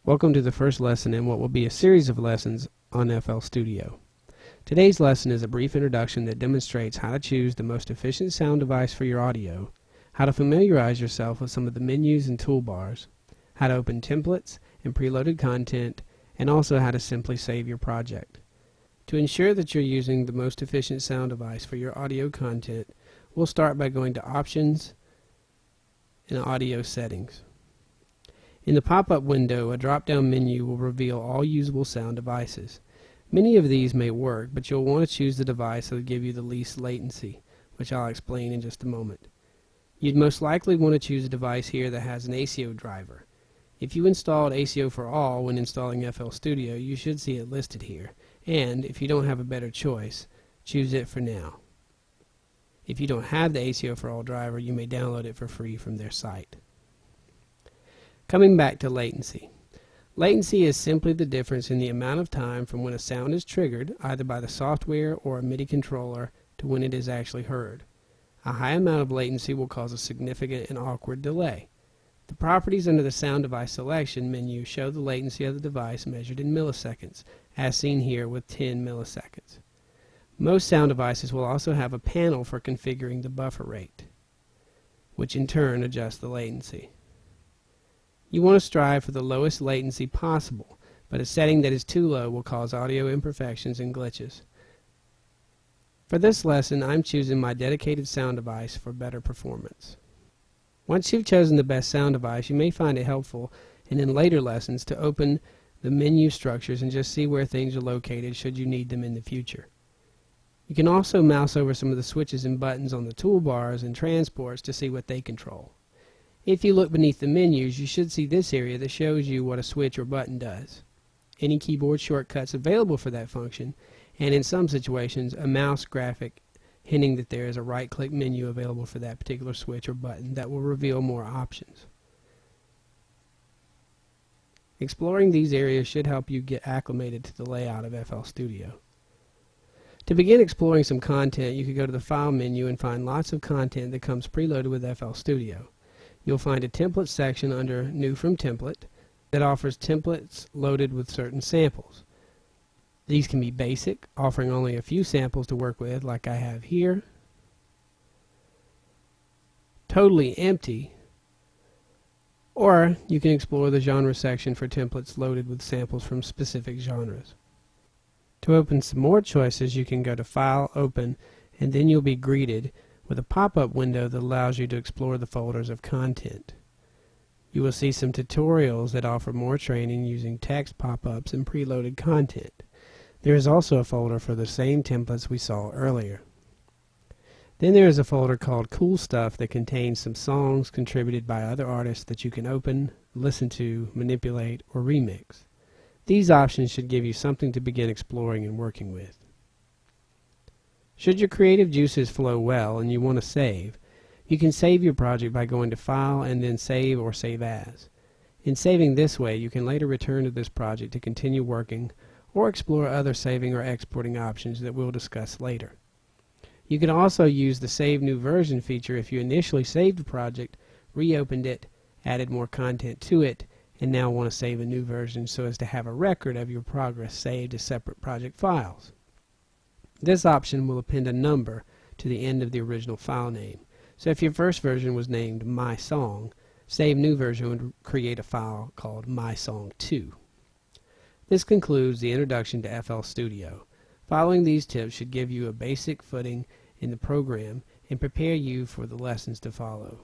Welcome to the first lesson in what will be a series of lessons on FL Studio. Today's lesson is a brief introduction that demonstrates how to choose the most efficient sound device for your audio, how to familiarize yourself with some of the menus and toolbars, how to open templates and preloaded content, and also how to simply save your project. To ensure that you're using the most efficient sound device for your audio content, we'll start by going to Options and Audio Settings. In the pop-up window, a drop-down menu will reveal all usable sound devices. Many of these may work, but you'll want to choose the device that will give you the least latency, which I'll explain in just a moment. You'd most likely want to choose a device here that has an ACO driver. If you installed ACO for All when installing FL Studio, you should see it listed here, and if you don't have a better choice, choose it for now. If you don't have the ACO for All driver, you may download it for free from their site. Coming back to latency. Latency is simply the difference in the amount of time from when a sound is triggered, either by the software or a MIDI controller, to when it is actually heard. A high amount of latency will cause a significant and awkward delay. The properties under the Sound Device Selection menu show the latency of the device measured in milliseconds, as seen here with 10 milliseconds. Most sound devices will also have a panel for configuring the buffer rate, which in turn adjusts the latency. You want to strive for the lowest latency possible, but a setting that is too low will cause audio imperfections and glitches. For this lesson, I'm choosing my dedicated sound device for better performance. Once you've chosen the best sound device, you may find it helpful, and in later lessons, to open the menu structures and just see where things are located should you need them in the future. You can also mouse over some of the switches and buttons on the toolbars and transports to see what they control. If you look beneath the menus, you should see this area that shows you what a switch or button does, any keyboard shortcuts available for that function, and in some situations a mouse graphic hinting that there is a right-click menu available for that particular switch or button that will reveal more options. Exploring these areas should help you get acclimated to the layout of FL Studio. To begin exploring some content, you could go to the File menu and find lots of content that comes preloaded with FL Studio. You'll find a template section under New from Template that offers templates loaded with certain samples. These can be basic, offering only a few samples to work with, like I have here, totally empty, or you can explore the genre section for templates loaded with samples from specific genres. To open some more choices, you can go to File, Open, and then you'll be greeted with a pop-up window that allows you to explore the folders of content. You will see some tutorials that offer more training using text pop-ups and preloaded content. There is also a folder for the same templates we saw earlier. Then there is a folder called Cool Stuff that contains some songs contributed by other artists that you can open, listen to, manipulate, or remix. These options should give you something to begin exploring and working with. Should your creative juices flow well and you want to save, you can save your project by going to File and then Save or Save As. In saving this way, you can later return to this project to continue working or explore other saving or exporting options that we'll discuss later. You can also use the Save New Version feature if you initially saved a project, reopened it, added more content to it, and now want to save a new version so as to have a record of your progress saved as separate project files. This option will append a number to the end of the original file name. So if your first version was named My Song, Save New Version would create a file called My Song 2. This concludes the introduction to FL Studio. Following these tips should give you a basic footing in the program and prepare you for the lessons to follow.